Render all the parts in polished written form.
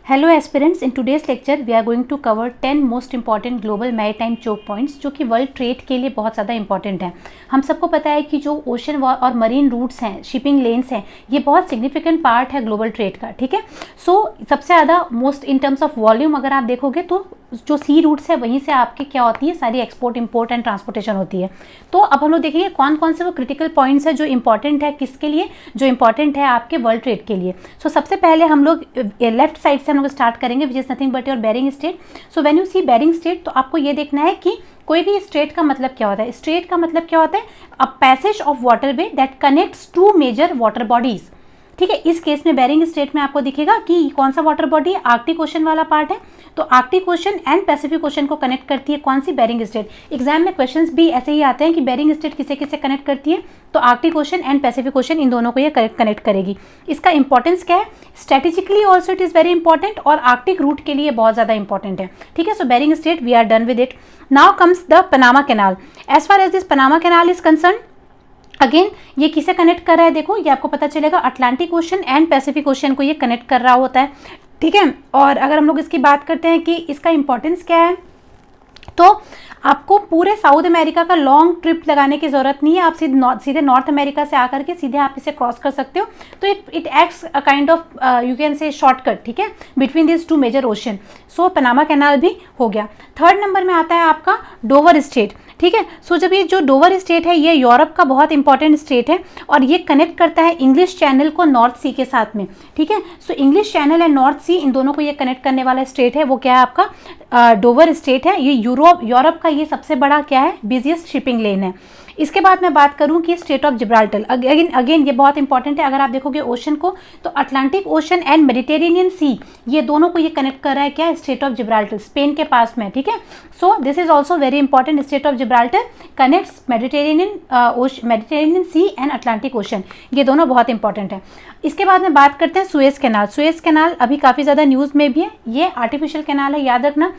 Hello aspirants, in today's lecture we are going to cover 10 most important global maritime choke points जो कि world trade के लिए बहुत ज़्यादा इंपॉर्टेंट है। हम सबको पता है कि जो ओशन और मरीन रूट्स हैं, शिपिंग लेन्स हैं, ये बहुत सिग्निफिकेंट पार्ट है ग्लोबल ट्रेड का, ठीक है। सबसे ज़्यादा most in terms of volume अगर आप देखोगे तो जो सी रूट्स है वहीं से आपकी क्या होती है, सारी एक्सपोर्ट इंपोर्ट एंड ट्रांसपोर्टेशन होती है। तो अब हम लोग देखेंगे कौन कौन से वो क्रिटिकल पॉइंट्स है जो इंपॉर्टेंट है, किसके लिए, जो इंपॉर्टेंट है आपके वर्ल्ड ट्रेड के लिए। सबसे पहले हम लोग लेफ्ट साइड से हम लोग स्टार्ट करेंगे, which is nothing but your Bering strait. When you see Bering strait तो आपको ये देखना है कि कोई भी स्ट्रेट का मतलब क्या होता है। स्ट्रेट का मतलब क्या होता है, a passage of waterway that connects to major water bodies, ठीक है। इस केस में बेरिंग स्ट्रेट में आपको दिखेगा कि कौन सा वाटर बॉडी है, आर्कटिक ओशन वाला पार्ट है। तो Arctic Ocean and Pacific ocean को कनेक्ट करती है कौन सी, बेरिंग स्ट्रेट। एग्जाम में क्वेश्चंस भी ऐसे ही आते हैं कि बेरिंग स्ट्रेट किसे किसे कनेक्ट करती है, तो Arctic Ocean and Pacific Ocean, इन दोनों को ये कनेक्ट करेगी। इसका इंपॉर्टेंस क्या है, strategically also it is very important और आर्कटिक रूट के लिए बहुत ज़्यादा इंपॉर्टेंट है, ठीक है। Bering Strait we are done with it. Now comes the Panama Canal. As far as this Panama Canal is concern, again ये किसे कनेक्ट कर रहा है, देखो ये आपको पता चलेगा Atlantic ocean and Pacific ocean को ये कनेक्ट कर रहा होता है, ठीक है। और अगर हम लोग इसकी बात करते हैं कि इसका इंपॉर्टेंस क्या है, तो आपको पूरे साउथ अमेरिका का लॉन्ग ट्रिप लगाने की ज़रूरत नहीं है। आप सीधे नॉर्थ अमेरिका से आकर के सीधे आप इसे क्रॉस कर सकते हो। तो it acts a kind of you can say shortcut, ठीक है, between this two major ocean. Panama canal भी हो गया। थर्ड नंबर में आता है आपका डोवर स्ट्रेट, ठीक है। जब ये जो डोवर स्टेट है ये यूरोप का बहुत इंपॉर्टेंट स्टेट है और ये कनेक्ट करता है इंग्लिश चैनल को नॉर्थ सी के साथ में, ठीक है। इंग्लिश चैनल एंड नॉर्थ सी, इन दोनों को ये कनेक्ट करने वाला स्टेट है, वो क्या है आपका डोवर स्टेट है। ये यूरोप का ये सबसे बड़ा क्या है, बिजिएस्ट शिपिंग लेन है। इसके बाद मैं बात करूं कि स्टेट ऑफ जिब्राल्टर, अगेन ये बहुत इंपॉर्टेंट है। अगर आप देखोगे ओशन को तो अटलांटिक ओशन एंड मेडिटेरेनियन सी, ये दोनों को ये कनेक्ट कर रहा है क्या, स्टेट ऑफ जिब्राल्टर, स्पेन के पास में, ठीक है। This is also very important. State of Gibraltar connects Mediterranean Sea and Atlantic Ocean, ये दोनों बहुत इंपॉर्टेंट है। इसके बाद में बात करते हैं सुएज कैनाल। सुएज कैनाल अभी काफ़ी ज़्यादा न्यूज़ में भी है, ये आर्टिफिशियल कैनाल है, याद रखना।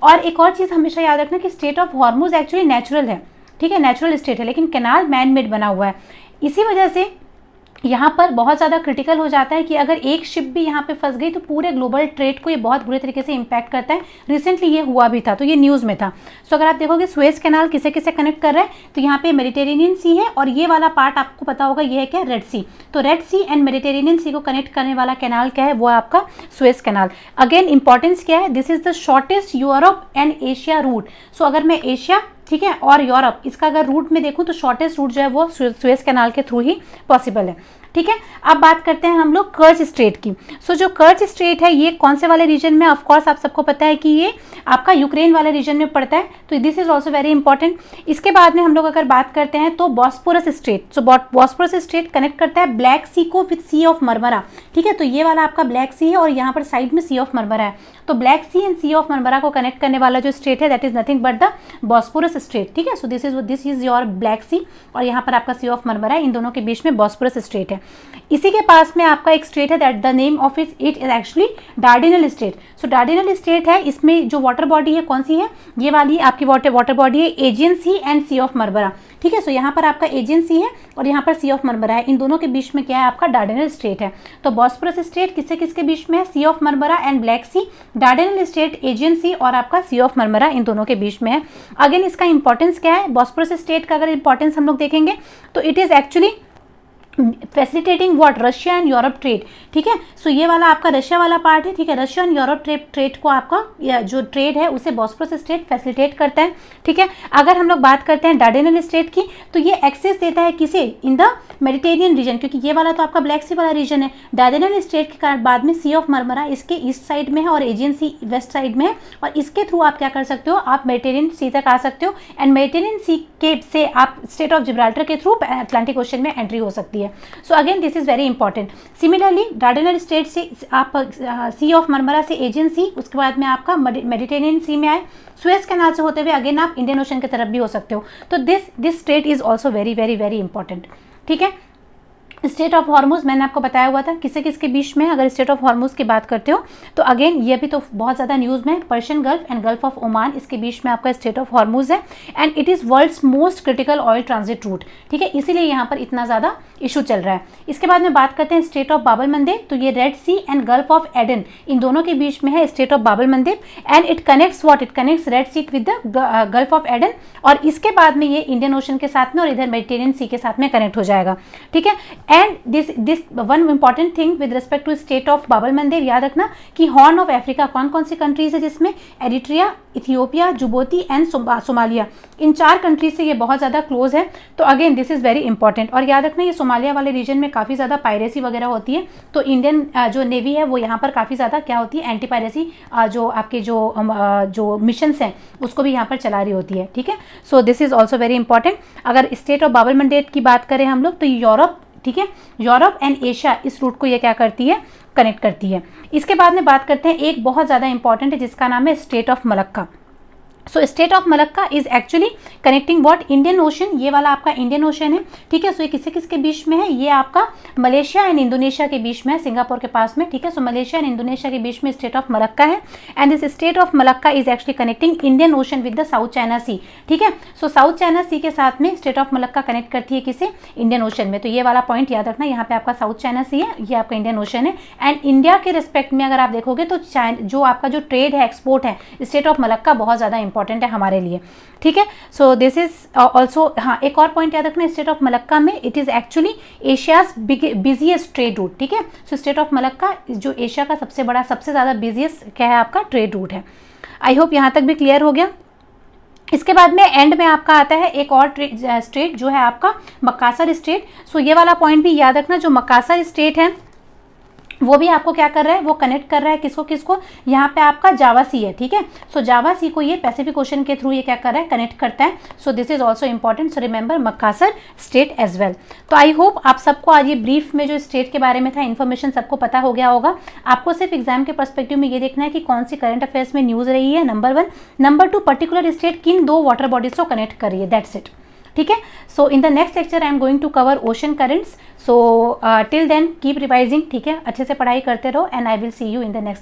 और एक और चीज़ हमेशा याद रखना कि state of Hormuz actually natural है, ठीक है, नेचुरल स्टेट है, लेकिन कैनाल मैन मेड बना हुआ है। इसी वजह से यहाँ पर बहुत ज़्यादा क्रिटिकल हो जाता है कि अगर एक शिप भी यहाँ पे फंस गई तो पूरे ग्लोबल ट्रेड को ये बहुत बुरे तरीके से इम्पैक्ट करता है। रिसेंटली ये हुआ भी था, तो ये न्यूज़ में था। अगर आप देखोगे सुएज कैनाल किसे किसे कनेक्ट कर रहा है, तो यहाँ पे मेडिटेरेनियन सी है और ये वाला पार्ट आपको पता होगा ये है क्या, रेड सी। तो रेड सी एंड मेडिटेरेनियन सी को कनेक्ट करने वाला कैनाल क्या है, वो आपका सुएज कैनाल। अगेन इंपॉर्टेंस क्या है, this is the shortest Europe and Asia route. अगर मैं एशिया, ठीक है, और यूरोप, इसका अगर रूट में देखूं तो शॉर्टेस्ट रूट जो है वो सुएज कैनाल के थ्रू ही पॉसिबल है, ठीक है। अब बात करते हैं हम लोग कर्च स्ट्रेट की। जो कर्च स्ट्रेट है ये कौन से वाले रीजन में, ऑफ कोर्स आप सबको पता है कि ये आपका यूक्रेन वाले रीजन में पड़ता है, तो this is also very important. इसके बाद में हम लोग अगर बात करते हैं तो Bosporus straight. Bosporus straight connect करता है ब्लैक सी को विथ सी ऑफ मरमरा, ठीक है। तो ये वाला आपका ब्लैक सी है और यहाँ पर साइड में सी ऑफ मरमरा है। तो Black Sea and Sea of Marmara को कनेक्ट करने वाला जो स्ट्रेट है that is nothing but the Bosporus strait, ठीक है। This is your Black Sea और यहाँ पर आपका सी ऑफ मरमरा है, इन दोनों के बीच में बॉस्पोरस स्ट्रेट है। इसी के पास में आपका एक स्टेट है that the name of it is actually Dardanelles strait. Dardanelles strait है, इसमें जो वाटर बॉडी है कौन सी है, ये वाली आपकी वाटर बॉडी है Aegean Sea and Sea of Marmara, ठीक है। यहाँ पर आपका एजियन सी है और यहाँ पर सी ऑफ मरमरा है, इन दोनों के बीच में क्या है आपका डार्डिनल स्टेट है। तो बॉस्पोरस स्टेट किससे किसके बीच में है, sea of Marmara and Black Sea. Dardanelles strait Aegean sea और आपका सी ऑफ मरमरा, इन दोनों के बीच में है। अगेन इसका इंपॉर्टेंस क्या है, बॉस्पोरस स्टेट का अगर इंपॉर्टेंस हम लोग देखेंगे तो it is actually facilitating what, Russia and Europe trade, ठीक है। ये वाला आपका रशिया वाला पार्ट है, ठीक है। रशिया एंड यूरोप ट्रेड को आपका जो ट्रेड है उसे बॉस्पोरस स्टेट फैसिलिटेट करता है, ठीक है। अगर हम लोग बात करते हैं डार्डिनल स्टेट की तो ये एक्सेस देता है किसे, इन द मेडिटेरियन रीजन, क्योंकि ये वाला तो आपका ब्लैक सी वाला रीजन है। डार्डिनल स्टेट के कारण बाद में सी ऑफ मरमरा इसके ईस्ट साइड में है और एजियन सी वेस्ट साइड में है, और इसके थ्रू आप क्या कर सकते हो, आप मेडिटेरियन सी तक आ सकते हो एंड मेडिटेरियन सी के से आप स्टेट ऑफ जिब्राल्टर के थ्रू अटलांटिक ओशन में एंट्री हो सकती है। Again this is very important. Similarly Dardanelles strait से आप सी ऑफ मरमरा से एजियन सी, उसके बाद में आपका मेडिटेरेनियन सी में आए, सुएज कैनाल से होते हुए अगेन आप इंडियन ओशन की तरफ भी हो सकते हो। तो this state is also very very very important, ठीक है। स्टेट ऑफ हॉर्मुज मैंने आपको बताया हुआ था, किससे किसके बीच में, अगर स्टेट ऑफ हॉर्मुज की बात करते हो तो अगेन ये भी तो बहुत ज़्यादा न्यूज़ में, Persian Gulf and Gulf of Oman, इसके बीच में आपका स्टेट ऑफ हॉर्मुज है and it is world's most critical oil transit route, ठीक है, इसीलिए यहाँ पर इतना ज़्यादा इशू चल रहा है। इसके बाद में बात करते हैं state of Bab al Mandeb, तो ये Red Sea and Gulf of Aden, इन दोनों के बीच में है strait of Bab al Mandeb and it connects what, it connects Red Sea with the Gulf of Aden, और इसके बाद में ये इंडियन ओशन के साथ में और इधर मेडिटेरियन सी के साथ में कनेक्ट हो जाएगा, ठीक है। And this one important thing with respect to state of Bab al मंदेब, याद रखना कि हॉर्न ऑफ अफ्रीका कौन कौन सी कंट्रीज है जिसमें, Eritrea, Ethiopia, Djibouti and Somalia, इन 4 कंट्रीज से ये बहुत ज़्यादा क्लोज है, तो again this is very important. और याद रखना ये सोमालिया वाले रीजन में काफ़ी ज़्यादा पायरेसी वगैरह होती है, तो इंडियन जो नेवी है वो यहाँ पर काफ़ी ज़्यादा क्या होती है, एंटी पायरेसी जो आपके जो मिशंस हैं उसको भी यहाँ पर चला रही होती है, ठीक है। So this is also very important. अगर स्टेट ऑफ बाब अल मंदेब की बात करें हम लोग तो यूरोप, ठीक है, यूरोप एंड एशिया, इस रूट को ये क्या करती है, कनेक्ट करती है। इसके बाद में बात करते हैं एक बहुत ज़्यादा इंपॉर्टेंट है जिसका नाम है strait of Malacca. So state of Malacca is actually connecting what, Indian ocean, ये वाला आपका इंडियन ओशन है, ठीक है। सो ये किसके किसके बीच में है, ये आपका मलेशिया एंड इंडोनेशिया के बीच में है, सिंगापुर के पास में, ठीक है। सो मलेशिया एंड इंडोनेशिया के बीच में स्टेट ऑफ मलक्का है and this strait of Malacca is actually connecting Indian Ocean with the South China Sea, ठीक है। सो साउथ चाइना सी के साथ में स्टेट ऑफ मलक्का कनेक्ट करती है किसे, इंडियन ओशन में, तो ये वाला पॉइंट याद रखना, यहाँ पे आपका साउथ चाइना सी है, ये आपका इंडियन ओशन है एंड इंडिया के रिस्पेक्ट में अगर आप देखोगे तो जो आपका जो ट्रेड है, एक्सपोर्ट है, स्टेट ऑफ मलक्का बहुत ज़्यादा इंपॉर्टेंट है हमारे लिए, ठीक है। सो दिस इज ऑल्सो, हाँ एक और पॉइंट याद रखना, स्टेट ऑफ मलक्का में it is actually Asia's busiest trade route, ठीक है। सो स्टेट ऑफ मलक्का जो एशिया का सबसे बड़ा, सबसे ज़्यादा बिजिएस्ट क्या है आपका ट्रेड रूट है। आई होप यहाँ तक भी क्लियर हो गया। इसके बाद में एंड में आपका आता है एक और स्टेट जो है आपका मकासर स्टेट। सो ये वाला पॉइंट भी याद रखना, जो मकासर स्टेट है वो भी आपको क्या कर रहा है, वो कनेक्ट कर रहा है किसको किसको, यहाँ पे आपका जावा सी है, ठीक है। सो जावा सी को ये पैसिफिक ओशन के थ्रू ये क्या कर रहा है, कनेक्ट करता है। So this is also important, so remember Makassar state as well. तो आई होप आप सबको आज ये ब्रीफ में जो स्टेट के बारे में था इन्फॉर्मेशन सबको पता हो गया होगा। आपको सिर्फ एग्जाम के पर्सपेक्टिव में ये देखना है कि कौन सी करंट अफेयर्स में न्यूज़ रही है, नंबर 1, नंबर 2 पर्टिकुलर स्टेट किन 2 वाटर बॉडीज को कनेक्ट कर रही है, दैट्स इट, ठीक है। So in the next lecture I am going to cover ocean currents. So till then keep revising, ठीक है, अच्छे से पढ़ाई करते रहो and I will see you in the next